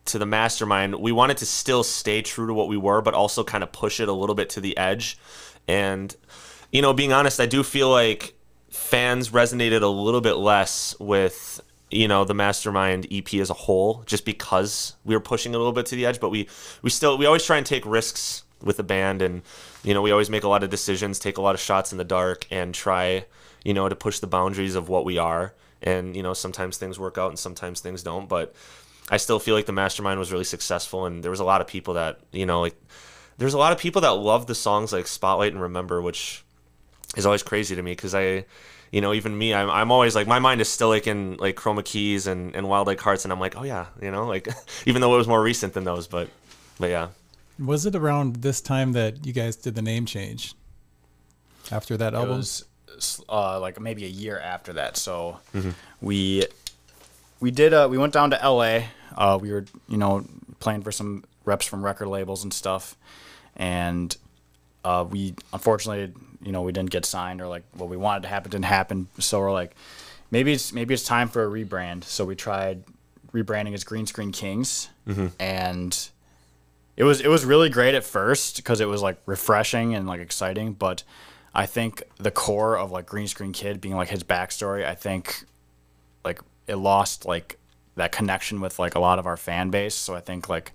to the Mastermind, we wanted to still stay true to what we were, but also kind of push it a little bit to the edge. And, you know, being honest, I do feel like fans resonated a little bit less with, you know, the Mastermind EP as a whole, just because we were pushing it a little bit to the edge. But we always try and take risks with the band, and, you know, we always make a lot of decisions, take a lot of shots in the dark, and try, you know, to push the boundaries of what we are. And, you know, sometimes things work out and sometimes things don't, but I still feel like the Mastermind was really successful, and there was a lot of people that, you know, like, there's a lot of people that love the songs like Spotlight and Remember, which is always crazy to me, because I, you know, even me, I'm always like, my mind is still like in like Chroma Keys and Wild Like Hearts, and I'm like, oh yeah, you know, like, even though it was more recent than those, but yeah. Was it around this time that you guys did the name change after that album? It was like maybe a year after that. So we went down to LA. We were, you know, playing for some reps from record labels and stuff, and we unfortunately, you know, we didn't get signed, or like what we wanted to happen didn't happen. So we're like, maybe it's time for a rebrand. So we tried rebranding as Green Screen Kings, and it was really great at first because it was like refreshing and like exciting. But I think the core of like Green Screen Kid being like his backstory, I think like it lost like that connection with like a lot of our fan base. So I think like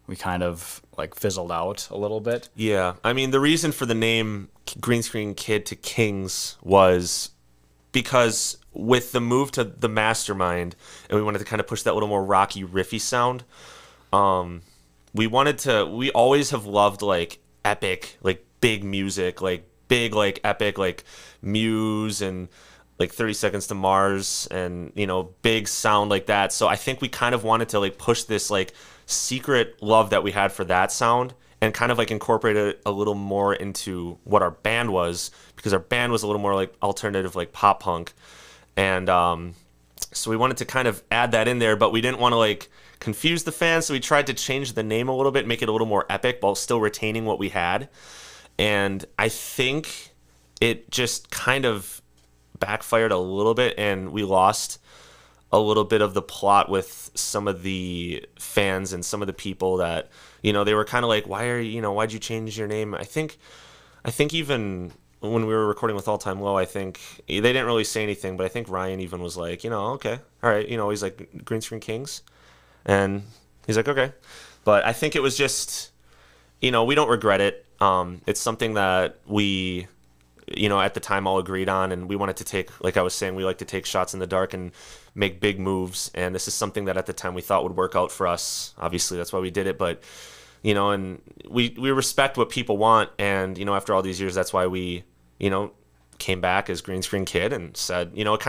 we kind of like fizzled out a little bit. Yeah, I mean, the reason for the name Green Screen Kid to Kings was because with the move to the Mastermind, and we wanted to kind of push that little more rocky, riffy sound, we always have loved like epic, like big music, like big, like epic, like Muse and like 30 Seconds to Mars, and, you know, big sound like that. So I think we kind of wanted to like push this like secret love that we had for that sound, and kind of like incorporate it a little more into what our band was, because our band was a little more like alternative, like pop punk. And so we wanted to kind of add that in there, but we didn't want to like confuse the fans, so we tried to change the name a little bit, make it a little more epic while still retaining what we had. And I think it just kind of backfired a little bit, and we lost a little bit of the plot with some of the fans and some of the people that, you know, they were kind of like, why'd you change your name? I think even when we were recording with All Time Low, I think they didn't really say anything, but I think Rian even was like, you know, okay, all right, you know, he's like Green Screen Kings, and he's like, okay. But I think it was just, you know, we don't regret it. It's something that we at the time all agreed on, and we wanted to take, like I was saying, we like to take shots in the dark and make big moves, and this is something that at the time we thought would work out for us. Obviously, that's why we did it, but and we respect what people want, and after all these years, that's why we came back as Green Screen Kid and said, it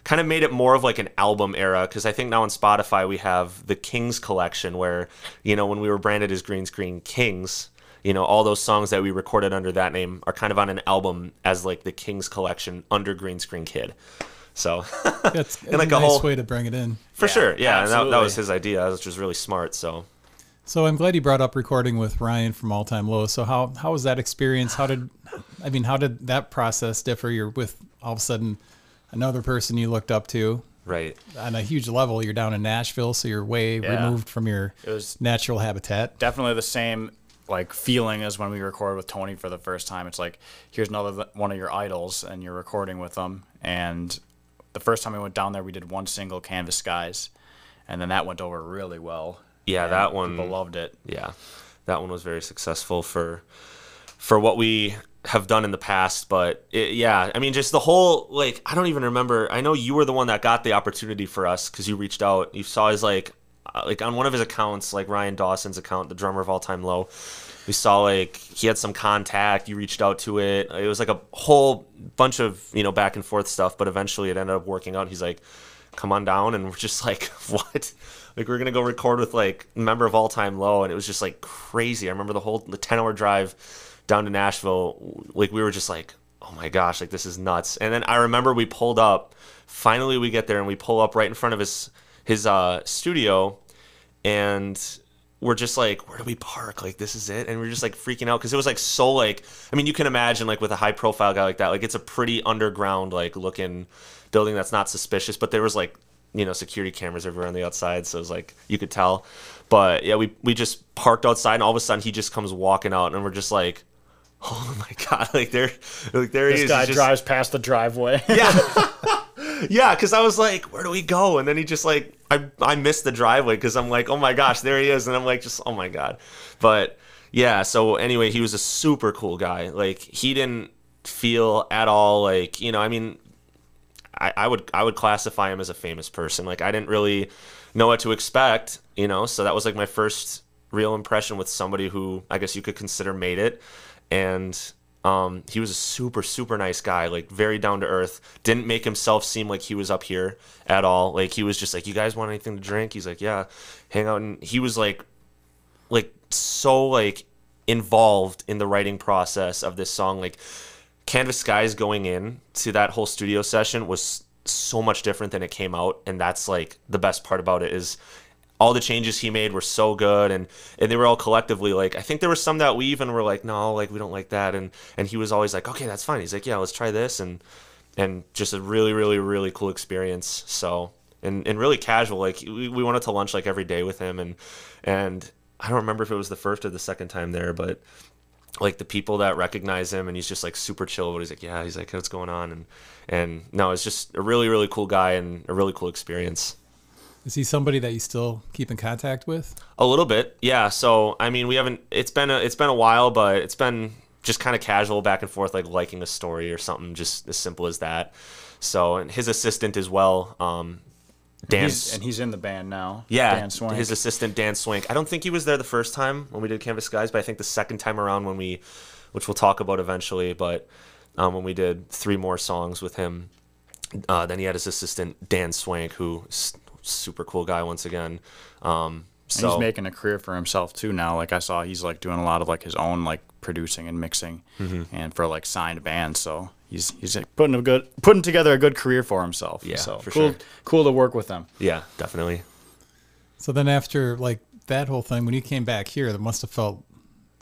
kind of made it more of like an album era, because I think now on Spotify we have the Kings collection where, when we were branded as Green Screen Kings, all those songs that we recorded under that name are kind of on an album as like the Kings collection under Green Screen Kid. So that's like a nice way to bring it in. For sure. Yeah. And that was his idea, which was really smart. So I'm glad you brought up recording with Rian from All Time Low. So how was that experience? How did that process differ? You're with all of a sudden another person you looked up to, right, on a huge level. You're down in Nashville, so you're way removed from your natural habitat. Definitely the same like feeling as when we recorded with Tony for the first time. It's like, here's another one of your idols, and you're recording with them. And the first time we went down there, we did one single, Canvas Skies, and then that went over really well. Yeah, that one, people loved it. Yeah, that one was very successful for what we have done in the past. But just the whole, like, I don't even remember. I know you were the one that got the opportunity for us because you reached out. You saw his like on one of his accounts, like Ryan Dawson's account, the drummer of All Time Low. We saw like he had some contact. You reached out to it. It was like a whole bunch of back and forth stuff. But eventually it ended up working out. He's like, come on down, and we're just like, what? Like, we're gonna go record with like a member of All Time Low, and it was just like crazy. I remember the 10-hour drive down to Nashville. Like, we were just like, oh my gosh, like this is nuts. And then I remember we pulled up. Finally, we get there and we pull up right in front of his studio, and we're just like, where do we park? Like, this is it. And we're just like freaking out because it was like so like, I mean, you can imagine like with a high profile guy like that, like it's a pretty underground like looking building that's not suspicious, but there was like security cameras everywhere on the outside, so it was like you could tell. But yeah, we just parked outside, and all of a sudden he just comes walking out, and we're just like, oh my god, like there he is. This guy drives past the driveway. Yeah. Yeah, because I was like, where do we go? And then he just like, I missed the driveway because I'm like, oh my gosh, there he is. And I'm like, just, oh my god. But yeah, so anyway, he was a super cool guy. Like, he didn't feel at all like, I would classify him as a famous person. Like, I didn't really know what to expect, so that was like my first real impression with somebody who I guess you could consider made it. And he was a super, super nice guy, like very down to earth, didn't make himself seem like he was up here at all. Like, he was just like, you guys want anything to drink? He's like, yeah, hang out. And he was like so like involved in the writing process of this song. Like, Canvas Skies going in to that whole studio session was so much different than it came out, and that's like the best part about it is all the changes he made were so good, and they were all collectively like, I think there were some that we even were like, no, like we don't like that, and he was always like, okay, that's fine. He's like, yeah, let's try this, and just a really, really, really cool experience. So and really casual, like we went out to lunch like every day with him, and I don't remember if it was the first or the second time there, but like the people that recognize him, and he's just like super chill, but he's like, yeah, he's like, what's going on? And no, it's just a really, really cool guy and a really cool experience. Is he somebody that you still keep in contact with? A little bit, yeah. So I mean, we haven't. It's been a while, but it's been just kind of casual back and forth, like liking a story or something, just as simple as that. So, and his assistant as well, Dan. And he's in the band now. Yeah, Dan Swank. His assistant Dan Swank. I don't think he was there the first time when we did Canvas Skies, but I think the second time around which we'll talk about eventually, but when we did 3 more songs with him, then he had his assistant Dan Swank, who. Super cool guy once again. So he's making a career for himself too now. Like, I saw he's like doing a lot of like his own like producing and mixing, and for like signed bands. So he's like putting together a good career for himself. Yeah, so for cool, sure. Cool to work with him. Yeah, definitely. So then after like that whole thing, when you came back here, that must have felt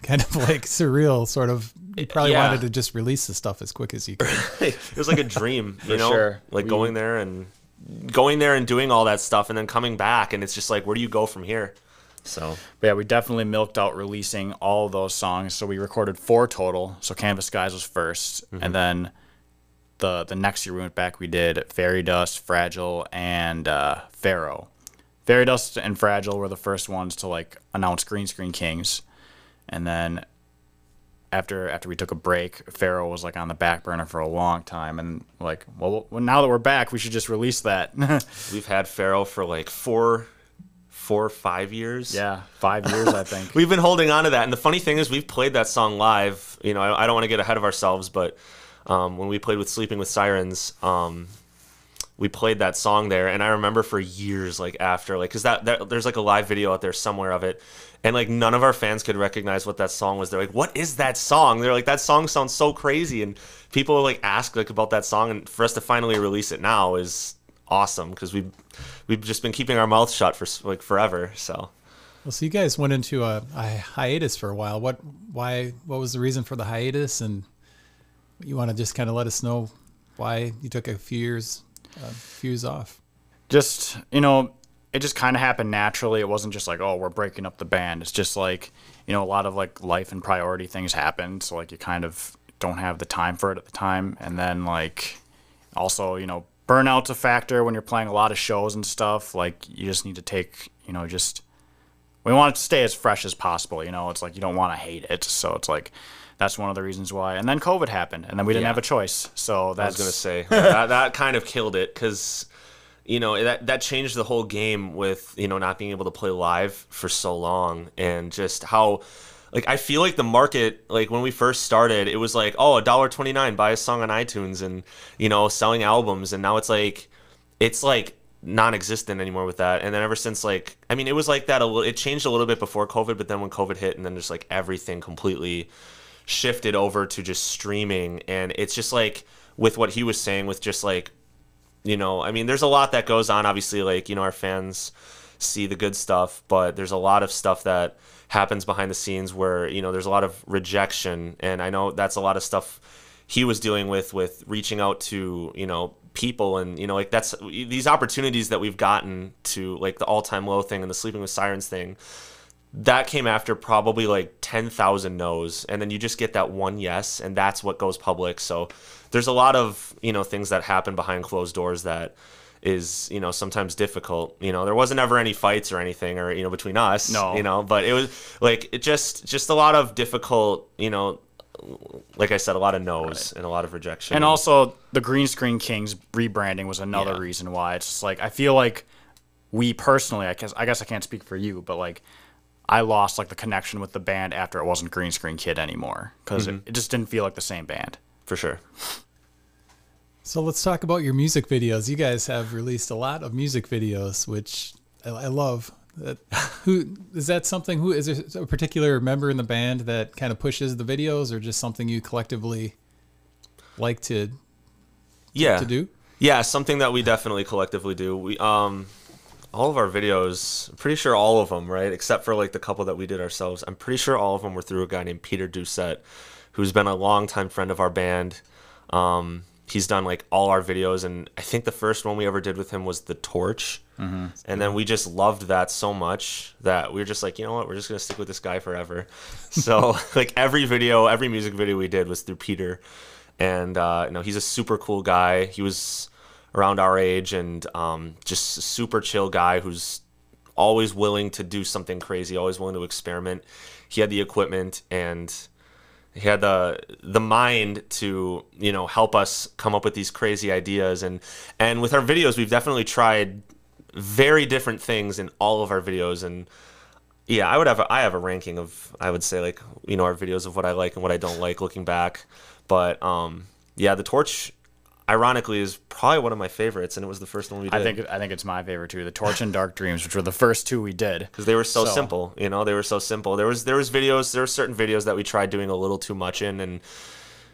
kind of like surreal, sort of. You probably wanted to just release the stuff as quick as you could. It was like a dream, for sure. Like going there and doing all that stuff, and then coming back, and it's just like, where do you go from here? So but yeah, we definitely milked out releasing all those songs. So we recorded 4 total. So Canvas Skies was first, and then the next year we went back, we did Fairy Dust, Fragile, and Pharaoh. Fairy Dust and Fragile were the first ones to like announce Green Screen Kings, and then after we took a break, Pharaoh was like on the back burner for a long time, and like, well, now that we're back, we should just release that. We've had Pharaoh for like 4 or 5 years. Yeah, 5 years, I think. We've been holding on to that, and the funny thing is, we've played that song live. You know, I don't want to get ahead of ourselves, but when we played with Sleeping with Sirens, we played that song there, and I remember for years, like after, like, because that there's like a live video out there somewhere of it, and like none of our fans could recognize what that song was. They're like, "What is that song?" They're like, "That song sounds so crazy," and people like ask like about that song, and for us to finally release it now is awesome because we've just been keeping our mouths shut for like forever. So. Well, so you guys went into a hiatus for a while. What was the reason for the hiatus? And you want to just kind of let us know why you took a few years off? Just, you know, it just kind of happened naturally. It wasn't just like, oh, we're breaking up the band. It's just like, you know, a lot of like life and priority things happened. So like you kind of don't have the time for it at the time. And then like also, you know, burnout's a factor when you're playing a lot of shows and stuff. Like you just need to take, you know, we want it to stay as fresh as possible. You know, it's like you don't want to hate it. So it's like, that's one of the reasons why. And then COVID happened, and then we didn't have a choice. So that's... I was going to say, that kind of killed it because, you know, that changed the whole game with, you know, not being able to play live for so long and just how, like, I feel like the market, like, when we first started, it was like, oh, $1.29, buy a song on iTunes and, you know, selling albums. And now it's like non-existent anymore with that. And then ever since, like, I mean, it was like that, it changed a little bit before COVID, but then when COVID hit and then just, like, everything completely shifted over to just streaming. And it's just like with what he was saying with just like, you know, I mean, there's a lot that goes on, obviously, like, you know, our fans see the good stuff, but there's a lot of stuff that happens behind the scenes where, you know, there's a lot of rejection. And I know that's a lot of stuff he was dealing with reaching out to, you know, people. And, you know, like that's these opportunities that we've gotten to, like the All Time Low thing and the Sleeping with Sirens thing, that came after probably like 10,000 no's, and then you just get that one yes, and that's what goes public. So there's a lot of, you know, things that happen behind closed doors that is, you know, sometimes difficult. You know, there wasn't ever any fights or anything, or, you know, between us, no, you know, but it was like, it just a lot of difficult, you know, like I said, a lot of no's and a lot of rejection. And also the Green Screen Kings rebranding was another reason why. It's just like, I feel like we personally, I guess I can't speak for you, but like, I lost like the connection with the band after it wasn't Green Screen Kid anymore because it just didn't feel like the same band. For sure. So let's talk about your music videos. You guys have released a lot of music videos, which I love. Who is that? Something? Who is there a particular member in the band that kind of pushes the videos, or just something you collectively like to do? Yeah, something that we definitely collectively do. We all of our videos, I'm pretty sure all of them, right? Except for like the couple that we did ourselves. I'm pretty sure all of them were through a guy named Peter Doucette, who's been a longtime friend of our band. He's done like all our videos, and I think the first one we ever did with him was The Torch. And then we just loved that so much that we were just like, you know what, we're just gonna stick with this guy forever. So like every music video we did was through Peter. And you know, he's a super cool guy. He was around our age, and just a super chill guy who's always willing to do something crazy, always willing to experiment. He had the equipment, and he had the mind to, you know, help us come up with these crazy ideas. And with our videos, we've definitely tried very different things in all of our videos. And yeah, I have a ranking of, I would say, like, you know, our videos of what I like and what I don't like looking back. But yeah, The Torch, ironically, is probably one of my favorites, and it was the first one we did. I think it's my favorite too. The Torch and Dark Dreams, which were the first two we did, because they were so simple. You know, they were so simple. There were certain videos that we tried doing a little too much in, and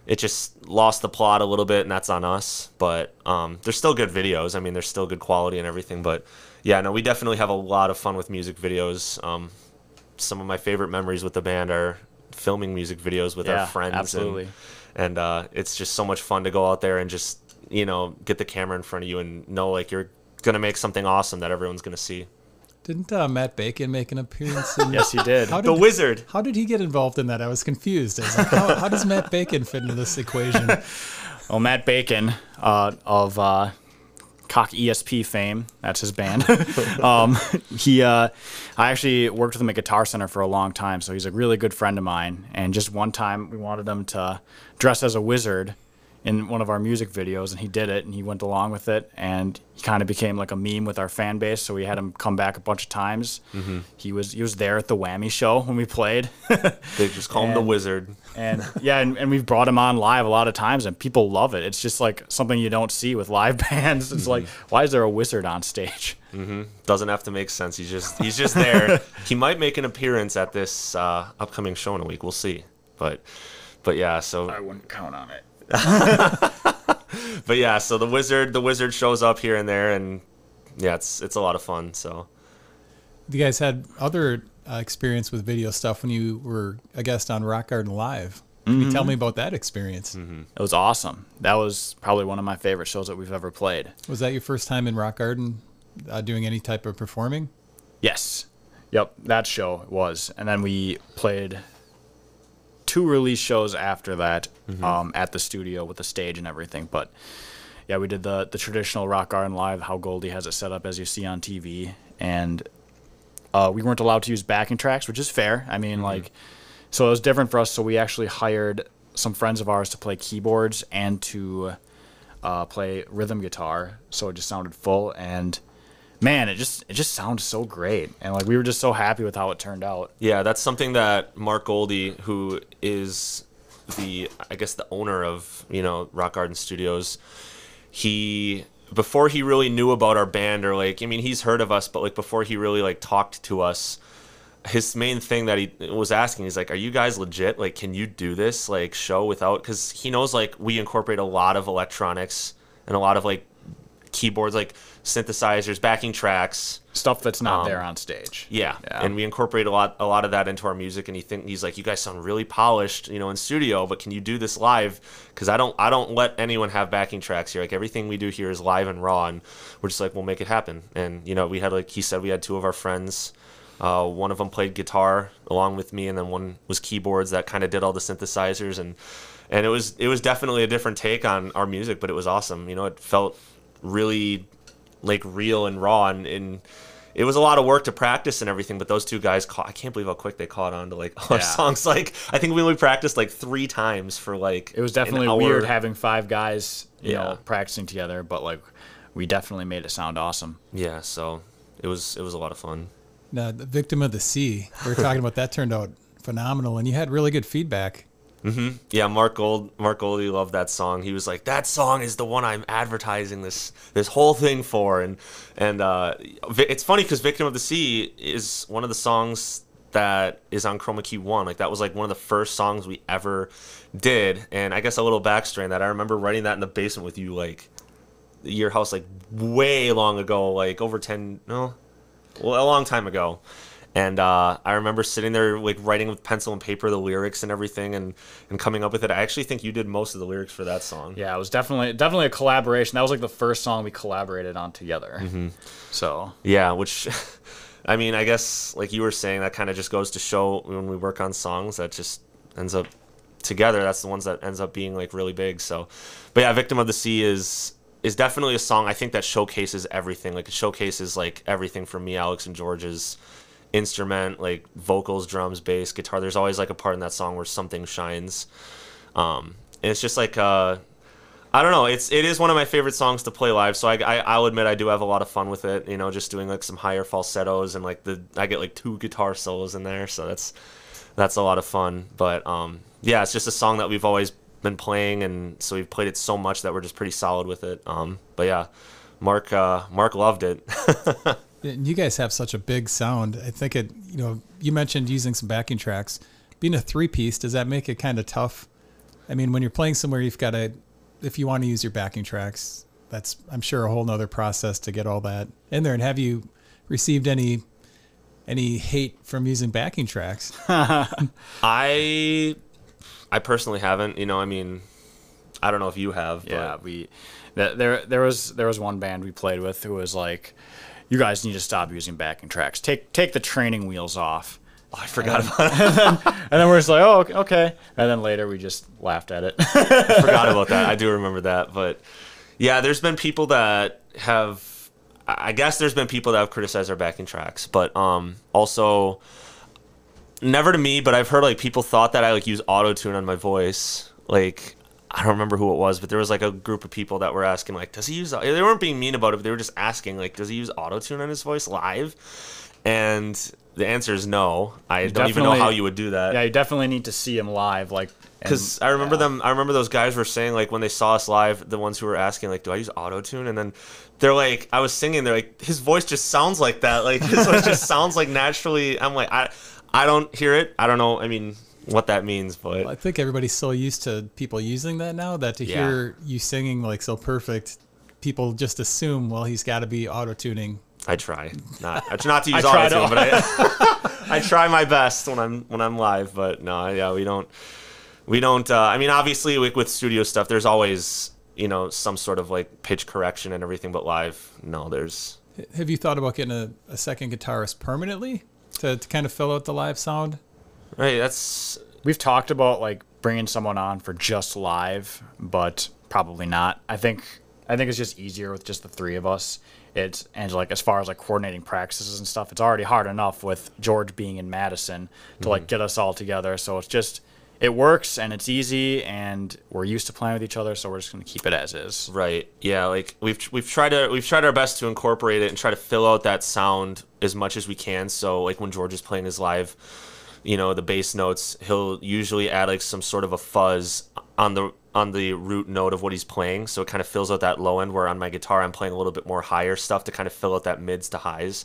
it just lost the plot a little bit, and that's on us. But they're still good videos. I mean, they're still good quality and everything. But yeah, no, we definitely have a lot of fun with music videos. Some of my favorite memories with the band are filming music videos with our friends. Absolutely. And it's just so much fun to go out there and just, you know, get the camera in front of you and know like you're gonna make something awesome that everyone's gonna see. Didn't Matt Bacon make an appearance? Yes, he did. The Wizard. How did he get involved in that? I was confused. I was like, how does Matt Bacon fit into this equation? Well, Matt Bacon of Cock ESP fame. That's his band. I actually worked with him at Guitar Center for a long time, so he's a really good friend of mine. And just one time, we wanted him to dress as a wizard in one of our music videos, and he did it, and he went along with it, and he kind of became like a meme with our fan base, so we had him come back a bunch of times. He was there at the WAMI show when we played. They just call him the Wizard. And yeah, and we've brought him on live a lot of times, and people love it. It's just like something you don't see with live bands. It's like, why is there a wizard on stage? Doesn't have to make sense. He's just there. He might make an appearance at this upcoming show in a week. We'll see. But yeah, so I wouldn't count on it. But yeah, so the wizard shows up here and there, and yeah, it's a lot of fun. So You guys had other experience with video stuff when you were a guest on Rock Garden Live. Can you tell me about that experience? It was awesome. That was probably one of my favorite shows that we've ever played. Was that your first time in Rock Garden doing any type of performing? Yes. Yep, that show was. And then we played 2 release shows after that at the studio with the stage and everything. But yeah, we did the traditional Rock Garden Live, how Golde has it set up as you see on TV. And we weren't allowed to use backing tracks, which is fair. I mean, so it was different for us. So we actually hired some friends of ours to play keyboards and to play rhythm guitar. So it just sounded full. And man, it just sounded so great, and like we were just so happy with how it turned out. Yeah, that's something that Marc Golde, who is the owner of Rock Garden Studios, before he really knew about our band, or he's heard of us, but before he really talked to us, his main thing that he was asking, he's like, "Are you guys legit? Can you do this show without?" Because he knows we incorporate a lot of electronics and a lot of keyboards, synthesizers, backing tracks, stuff that's not there on stage. Yeah, and we incorporate a lot of that into our music. And he's like, "You guys sound really polished, in studio, but can you do this live? Because I don't let anyone have backing tracks here. Everything we do here is live and raw, and we're just we'll make it happen." And we had he said we had 2 of our friends. One of them played guitar along with me, and then one was keyboards that kind of did all the synthesizers, and it was definitely a different take on our music, but it was awesome. It felt really real and raw, and it was a lot of work to practice and everything, but those 2 guys I can't believe how quick they caught on to all our songs. I think we only practiced 3 times for it was definitely weird having 5 guys you know practicing together, but we definitely made it sound awesome. Yeah, so it was a lot of fun. Now, the Victim of the Sea, we were talking about, that turned out phenomenal, and you had really good feedback. Yeah, Marc Golde loved that song. He was like, "That song is the one I'm advertising this whole thing for." And it's funny because "Victim of the Sea" is one of the songs that is on Chroma Key I. That was one of the first songs we ever did. And I guess a little backstory on that, I remember writing that in the basement with you, your house, way long ago, over 10, no, well, a long time ago. And I remember sitting there writing with pencil and paper the lyrics and everything, and coming up with it. I actually think you did most of the lyrics for that song. Yeah, it was definitely a collaboration. That was the first song we collaborated on together. So yeah, which I guess you were saying, that kind of just goes to show when we work on songs, that just ends up together. That's the ones that ends up being really big. So, but yeah, "Victim of the Sea" is definitely a song I think that showcases everything. It showcases everything from me, Alex, and George's instrument, vocals, drums, bass, guitar. There's always a part in that song where something shines. And it's just I don't know, it is one of my favorite songs to play live, so I'll admit I do have a lot of fun with it, just doing some higher falsettos, and I get 2 guitar solos in there, so that's a lot of fun. But yeah, it's just a song that we've always been playing, and so we've played it so much that we're just pretty solid with it. But yeah, Marc loved it. You guys have such a big sound. I think you mentioned using some backing tracks. Being a 3-piece, does that make it kind of tough? When you're playing somewhere, you've got to, if you want to use your backing tracks, that's, I'm sure, a whole nother process to get all that in there. And have you received any hate from using backing tracks? I personally haven't. I don't know if you have. Yeah, but there was one band we played with who was like, "You guys need to stop using backing tracks. Take the training wheels off." Oh, I forgot about it. And then we're just like, "Oh, okay." And then later we just laughed at it. I forgot about that. I do remember that. But yeah, there's been people that have, I guess there's been people that have criticized our backing tracks, but also never to me, but I've heard like people thought that I like use auto-tune on my voice. Like, I don't remember who it was, but there was like a group of people that were asking like, does he use, they weren't being mean about it, but they were just asking like, does he use auto-tune on his voice live? And the answer is no. I don't even know how you would do that. Yeah, you definitely need to see him live, like, because I remember I remember those guys were saying like when they saw us live, the ones who were asking like, do I use auto-tune? And then they're like, I was singing, they're like, his voice just sounds like that. Like his voice just sounds like naturally. I'm like, I don't hear it. I don't know. I mean, what that means, but well, I think everybody's so used to people using that now that to hear you singing like so perfect, people just assume, well, he's got to be auto-tuning. I try not to use auto-tune, but I try my best when I'm live. But no, yeah, we don't. I mean, obviously, with studio stuff, there's always some sort of like pitch correction and everything. But live, no, there's. Have you thought about getting a second guitarist permanently to kind of fill out the live sound? Right, we've talked about like bringing someone on for just live, but probably not. I think it's just easier with just the three of us. And like as far as like coordinating practices and stuff, it's already hard enough with George being in Madison to like get us all together. So it's just it works and it's easy and we're used to playing with each other, so we're just gonna keep it as is. Right. Yeah. Like we've tried our best to incorporate it and try to fill out that sound as much as we can. So like when George is playing his live, the bass notes, he'll usually add like some sort of a fuzz on the root note of what he's playing, so it kind of fills out that low end, where on my guitar I'm playing a little bit more higher stuff to kind of fill out that mids to highs.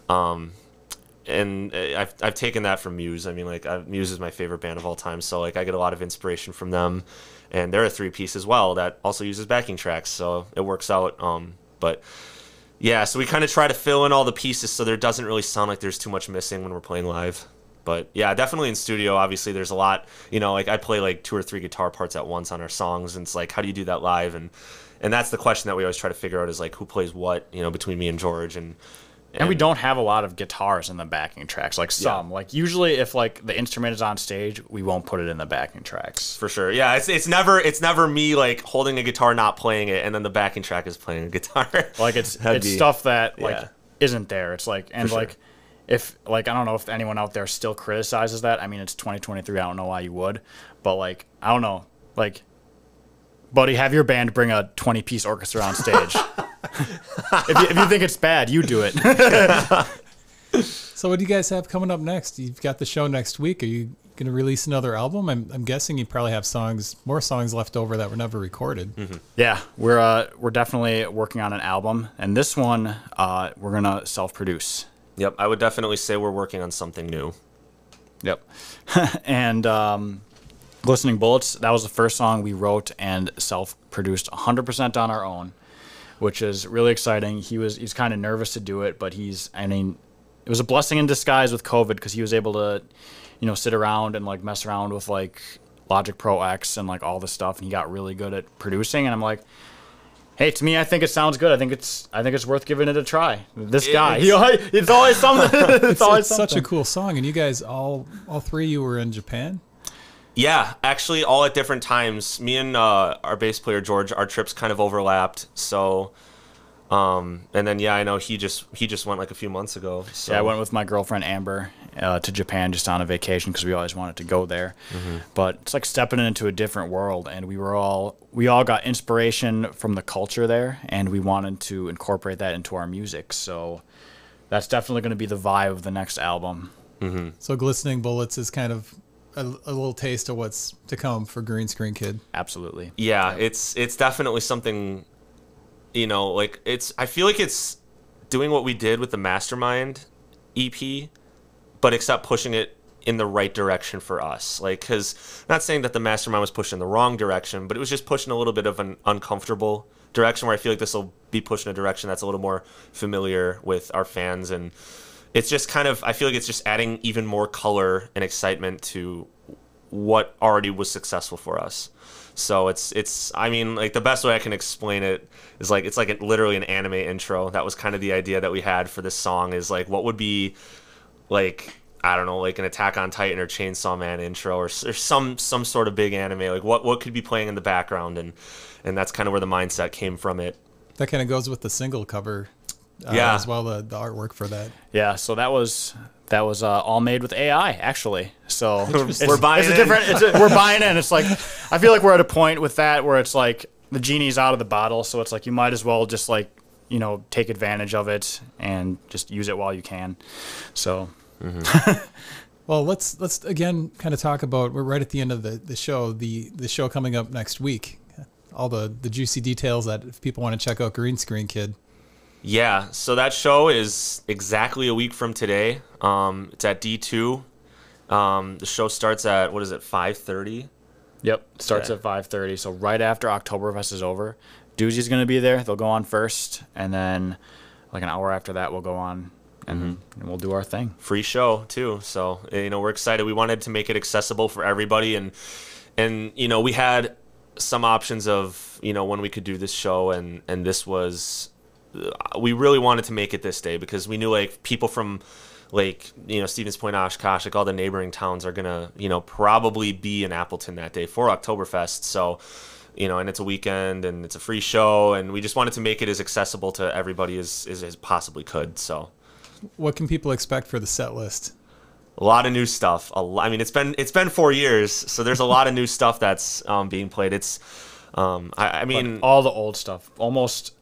And I've taken that from Muse. I mean, like Muse is my favorite band of all time, so like I get a lot of inspiration from them, and they're a 3-piece as well that also uses backing tracks, so it works out. But yeah, so we kind of try to fill in all the pieces so there doesn't really sound like there's too much missing when we're playing live. But yeah, definitely in studio, obviously there's a lot, like I play like 2 or 3 guitar parts at once on our songs, and it's like, how do you do that live? And that's the question that we always try to figure out, is like, who plays what, between me and George. And we don't have a lot of guitars in the backing tracks, like some. Like usually if like the instrument is on stage, we won't put it in the backing tracks. For sure. Yeah, it's never me like holding a guitar, not playing it, and then the backing track is playing a guitar. Like it's stuff that like isn't there. It's like, and like if like, I don't know if anyone out there still criticizes that. I mean, it's 2023. I don't know why you would, but like, I don't know, like, buddy, have your band bring a 20-piece orchestra on stage. if you think it's bad, you do it. So what do you guys have coming up next? You've got the show next week. Are you going to release another album? I'm guessing you probably have more songs left over that were never recorded. Mm-hmm. Yeah, we're definitely working on an album, and this one we're gonna self-produce. Yep, I would definitely say we're working on something new. Yep. And Glistening Bullets, that was the first song we wrote and self-produced 100% on our own, which is really exciting. He's kind of nervous to do it, but it was a blessing in disguise with COVID, because he was able to, sit around and like mess around with like Logic Pro X and like all this stuff, and he got really good at producing. And I'm like, hey, to me, I think it sounds good. I think it's worth giving it a try. It's always something. it's always something. Such a cool song. And you guys, all three of you were in Japan? Yeah, actually, all at different times. Me and our bass player George, our trips kind of overlapped. So, and then I know he just went like a few months ago. So. Yeah, I went with my girlfriend Amber to Japan just on a vacation, because we always wanted to go there. Mm-hmm. But it's like stepping into a different world, and we all got inspiration from the culture there, and we wanted to incorporate that into our music. So that's definitely going to be the vibe of the next album. Mm-hmm. So Glistening Bullets is kind of a little taste of what's to come for Green Screen Kid. Absolutely. Yeah, it's definitely something, like I feel like it's doing what we did with the Mastermind EP, but except pushing it in the right direction for us. Like, because not saying that the Mastermind was pushed in the wrong direction, but it was just pushing a little bit of an uncomfortable direction, where I feel like this will be pushed in a direction that's a little more familiar with our fans. And it's just kind of, I feel like it's just adding even more color and excitement to what already was successful for us. So I mean, like the best way I can explain it is like, it's like literally an anime intro. That was kind of the idea that we had for this song, is like, what would be like, I don't know, like an Attack on Titan or Chainsaw Man intro, or some sort of big anime. Like what could be playing in the background, and that's kind of where the mindset came from it. That kind of goes with the single cover as well, the artwork for that. Yeah, so that was all made with AI, actually. So we're buying we're buying in. It's like, I feel like we're at a point with that where it's like the genie's out of the bottle, so it's like you might as well just like, you know, take advantage of it and just use it while you can. So well, let's again kind of talk about, we're right at the end of the show, the show coming up next week. All the juicy details that if people want to check out Green Screen Kid. Yeah, so that show is exactly a week from today. It's at D2. The show starts at, 5:30? Yep, starts at 5:30. So right after Oktoberfest is over, Doozey's going to be there. They'll go on first, and then like an hour after that, we'll go on, and we'll do our thing. Free show too. So we're excited. We wanted to make it accessible for everybody, and we had some options of when we could do this show, and this was. We really wanted to make it this day because we knew like people from like Stevens Point, Oshkosh, like all the neighboring towns are gonna probably be in Appleton that day for Oktoberfest. So and it's a weekend and it's a free show, and we just wanted to make it as accessible to everybody as possibly could. So what can people expect for the set list? A lot of new stuff. I mean, it's been 4 years, so there's a lot of new stuff that's being played. It's I mean, all the old stuff, almost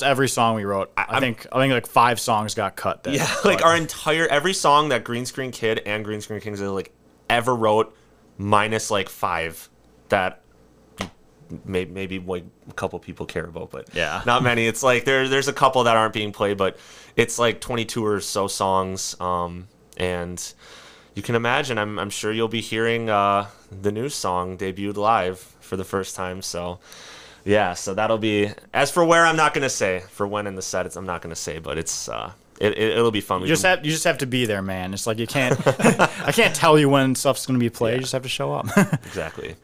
every song we wrote. I think like 5 songs got cut. Yeah, like every song that Green Screen Kid and Green Screen Kings like ever wrote, minus like 5 that maybe like a couple people care about, but yeah, not many. It's like there's a couple that aren't being played, but it's like 22 or so songs. And you can imagine, I'm sure you'll be hearing the new song debuted live for the first time. So. Yeah, so that'll be. As for where, I'm not gonna say. For when in the set, I'm not gonna say. But it's it'll be fun. You just have to be there, man. It's like you can't. I can't tell you when stuff's gonna be played. You just have to show up. Exactly.